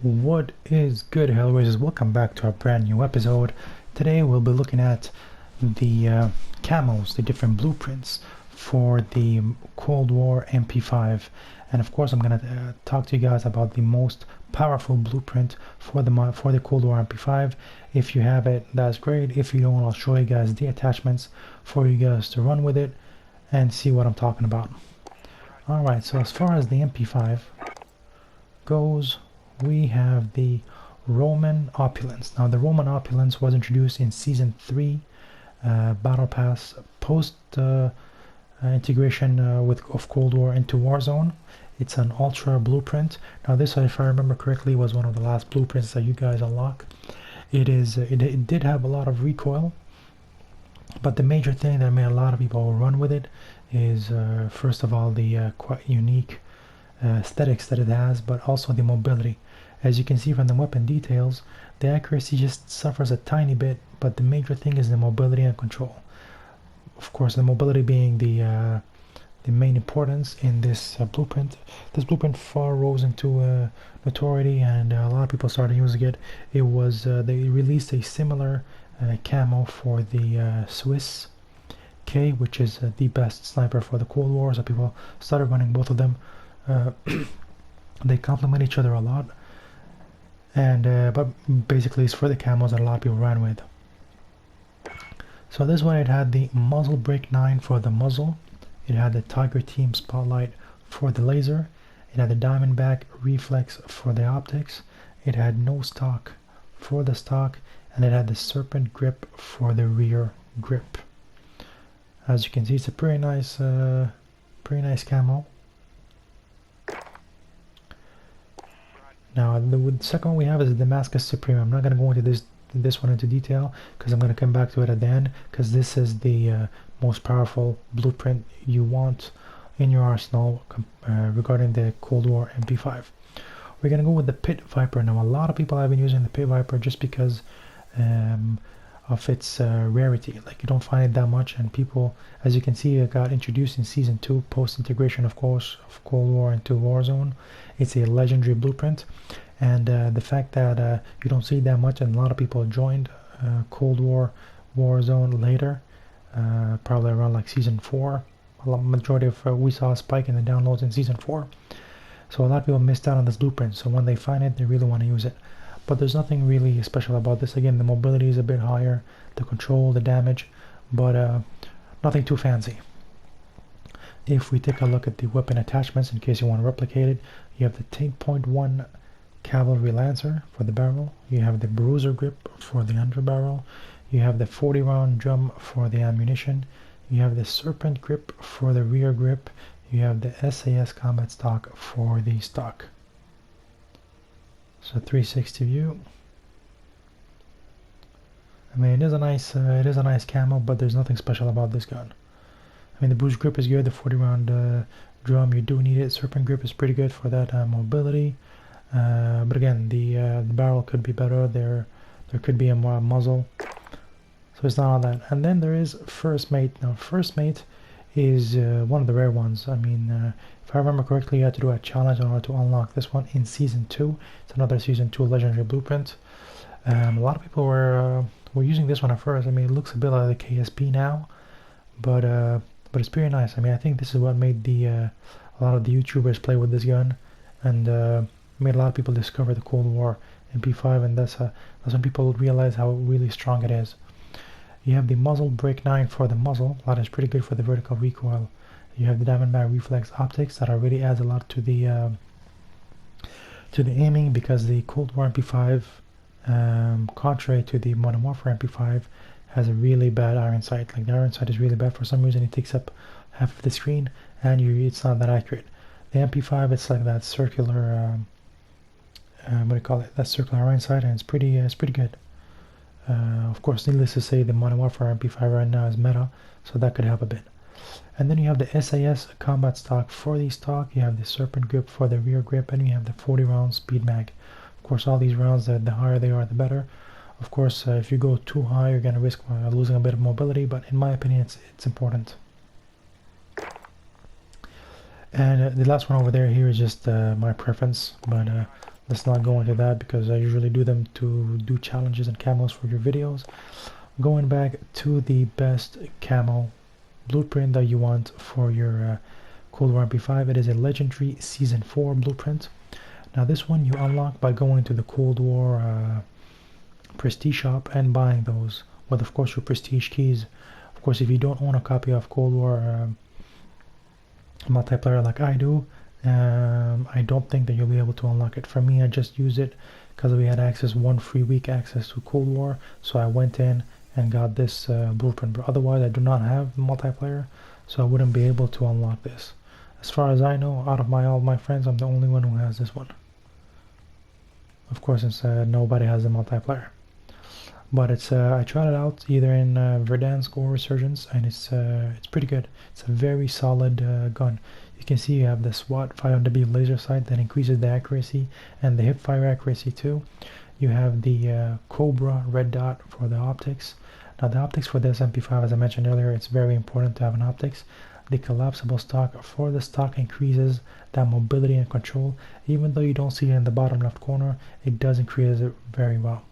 What is good, Hellraisers? Welcome back to a brand new episode. Today we'll be looking at the camos, the different blueprints for the Cold War MP5, and of course I'm gonna talk to you guys about the most powerful blueprint for the Cold War MP5. If you have it, that's great. If you don't, I'll show you guys the attachments for you guys to run with it and see what I'm talking about. Alright, so as far as the MP5 goes, we have the Roman Opulence. Now the Roman Opulence was introduced in Season 3 Battle Pass post integration of Cold War into Warzone. It's an ultra blueprint. Now this, if I remember correctly, was one of the last blueprints that you guys unlock. It did have a lot of recoil, but the major thing that made a lot of people run with it is first of all the quite unique aesthetics that it has, but also the mobility. As you can see from the weapon details, the accuracy just suffers a tiny bit, but the major thing is the mobility and control. Of course, the mobility being the main importance in this blueprint. This blueprint far rose into notoriety, and a lot of people started using it. It was they released a similar camo for the Swiss K, which is the best sniper for the Cold War, so people started running both of them. They complement each other a lot, and but basically it's for the camos that a lot of people ran with. So this one, it had the muzzle break 9 for the muzzle, it had the Tiger Team Spotlight for the laser, it had the Diamondback Reflex for the optics, it had no stock for the stock, and it had the Serpent Grip for the rear grip. As you can see, it's a pretty nice camo. Now the second one we have is the Damascus Supreme. I'm not going to go into this one into detail because I'm going to come back to it at the end, because this is the most powerful blueprint you want in your arsenal regarding the Cold War MP5. We're going to go with the Pit Viper. Now a lot of people have been using the Pit Viper just because of its rarity. Like, you don't find it that much, and people, as you can see, it got introduced in Season 2 post integration, of course, of Cold War into Warzone. It's a legendary blueprint, and the fact that you don't see that much, and a lot of people joined Cold War Warzone later, probably around like Season 4. A majority of we saw a spike in the downloads in Season 4, so a lot of people missed out on this blueprint, so when they find it, they really want to use it. But there's nothing really special about this. Again, the mobility is a bit higher, the control, the damage, but nothing too fancy. If we take a look at the weapon attachments, in case you want to replicate it, you have the 10.1 Cavalry Lancer for the barrel, you have the Bruiser Grip for the underbarrel, you have the 40-round drum for the ammunition, you have the Serpent Grip for the rear grip, you have the SAS combat stock for the stock. So 360 view. I mean, it is a nice camo, but there's nothing special about this gun. I mean, the Bruise Grip is good, the 40-round drum, you do need it. Serpent Grip is pretty good for that mobility, but again, the barrel could be better. There could be a more muzzle, so it's not all that. And then there is First Mate. Now First Mate is one of the rare ones. I mean, if I remember correctly, you had to do a challenge in order to unlock this one in Season 2. It's another Season 2 legendary blueprint. A lot of people were using this one at first. I mean, it looks a bit like the KSP now, but it's pretty nice. I mean, I think this is what made a lot of the YouTubers play with this gun, and made a lot of people discover the Cold War MP5, and that's when people realize how really strong it is. You have the muzzle break 9 for the muzzle. That is pretty good for the vertical recoil. You have the Diamondback Reflex optics that already adds a lot to the aiming, because the Cold War MP5, contrary to the Modern Warfare MP5, has a really bad iron sight. Like, the iron sight is really bad. For some reason it takes up half of the screen, and it's not that accurate. The MP5, it's like that circular what do you call it? That circular iron sight, and it's pretty good. Of course, needless to say, the Modern Warfare MP5 right now is meta, so that could help a bit. And then you have the SAS combat stock for the stock, you have the Serpent Grip for the rear grip, and you have the 40-round speed mag. Of course, all these rounds, the higher they are, the better. Of course, if you go too high, you're going to risk losing a bit of mobility, but in my opinion, it's important. And the last one over there here is just my preference, but let's not go into that because I usually do them to do challenges and camos for your videos. Going back to the best camo blueprint that you want for your Cold War MP5, it is a legendary Season 4 blueprint. Now this one you unlock by going to the Cold War Prestige shop and buying those with, of course, your Prestige keys. Of course, if you don't own a copy of Cold War multiplayer like I do, I don't think that you'll be able to unlock it. For me, I just used it because we had access, 1 free week access to Cold War, so I went in and got this blueprint. But otherwise, I do not have the multiplayer, so I wouldn't be able to unlock this. As far as I know, out of all my friends, I'm the only one who has this one. Of course, since nobody has the multiplayer. But it's I tried it out either in Verdansk or Resurgence, and it's pretty good. It's a very solid gun. You can see you have the SWAT 500W laser sight that increases the accuracy and the hip fire accuracy too. You have the Cobra red dot for the optics. Now the optics for this MP5, as I mentioned earlier, it's very important to have an optics. The collapsible stock for the stock increases that mobility and control. Even though you don't see it in the bottom left corner, it does increase it very well.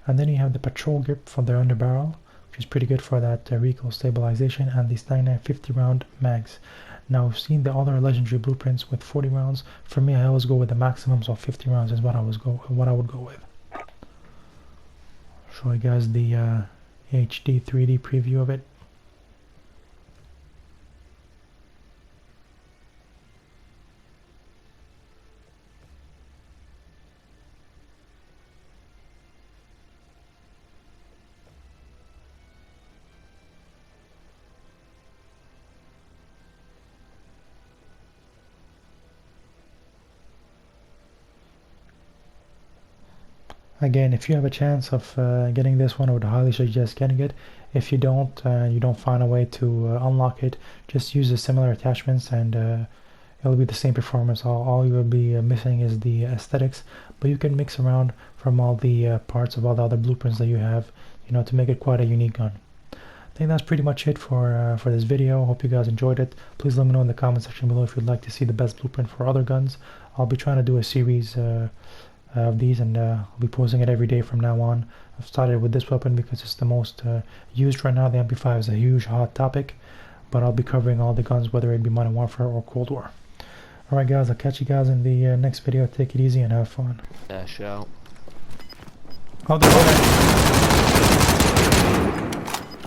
And then you have the patrol grip for the underbarrel, which is pretty good for that recoil stabilization, and these 9950 round mags. Now we've seen the other legendary blueprints with 40 rounds. For me, I always go with the maximums of 50 rounds is what I would go with. Show you guys the HD 3D preview of it. Again, if you have a chance of getting this one, I would highly suggest getting it. If you don't find a way to unlock it, just use the similar attachments and it'll be the same performance. All you will be missing is the aesthetics, but you can mix around from all the parts of all the other blueprints that you have, to make it quite a unique gun. I think that's pretty much it for this video. Hope you guys enjoyed it. Please let me know in the comment section below if you'd like to see the best blueprint for other guns. I'll be trying to do a series of these, and I'll be posting it every day from now on. I've started with this weapon because it's the most used right now. The MP5 is a huge hot topic, but I'll be covering all the guns, whether it be Modern Warfare or Cold War. Alright guys, I'll catch you guys in the next video. Take it easy and have fun. Yeah, sure. Oh, there's one.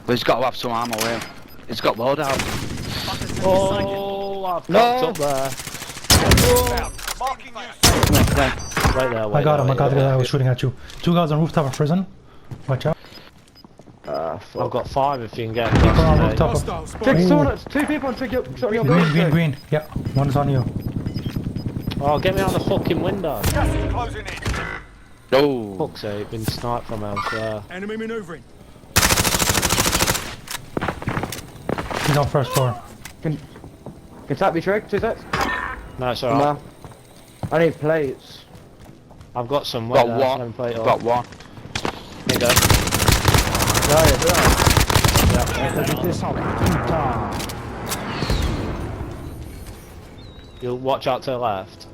But he's got to have some ammo here. He's got loadout. Oh, I've No. up there. Right there, I got him, I got the guy who was shooting at you. 2 guys on rooftop of prison. Watch out. I've got 5 if you can get People on across rooftop of... today. 2 people on your Green, green. Yeah, one's on you. Oh, get me on the fucking window. Oh. Fuck's sake, been sniped from elsewhere. Enemy maneuvering. He's on first floor. Can that be tricked? 2 secs? No, it's alright. No. I need plates. I've got some. Got there, one. same plate on. Got one. Here you go. You'll watch out to the left.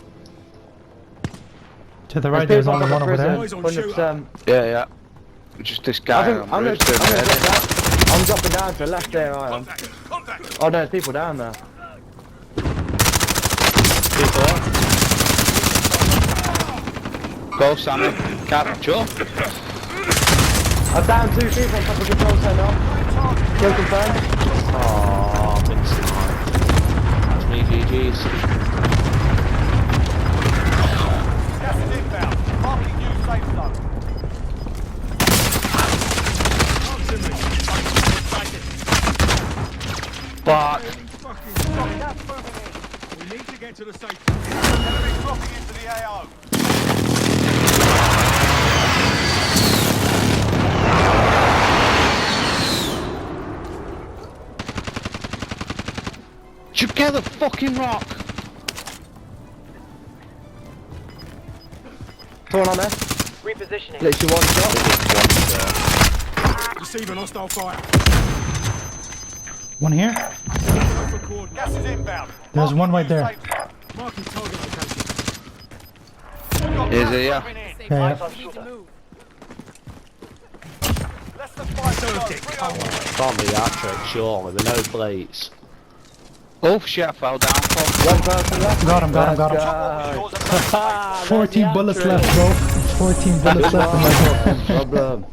To the right, there's only one over there. 100%. Yeah. Just this guy. I'm dropping down to the left there, I am. Oh no, there's people down there. People there. Go, Sammy. Capture. I'm down 2 people on top of the control center. Kill confirmed. Oh, I've been sniped. That's me, GG's. Gas is inbound. Marking new safe zone. Fuck. We need to get to the safe zone. Enemy dropping into the AO. You get the fucking rock. Someone on there. Repositioning. Literally 1 shot. Receiving hostile fire. One here. Gas is inbound. There's one right there. Marking target location. Is it, yeah? Moving in. Yeah, Less than 5 to go. 3 over. Can't be that trick, surely, with no plates. Oh shit, I fell down. Fuck. One person left. Got him, got him, got him. Yours are safe. 14 bullets left, bro. 14 bullets left in my gun. Problem.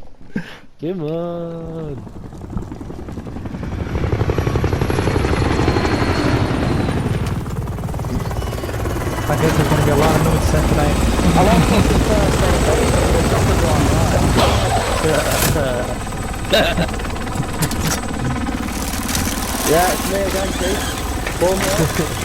Come on. I guess there's gonna be a lot of nudes sent tonight. I want fucking first aid. The chopper's one, right? Yeah, it's me again, Chief. Boom, yeah.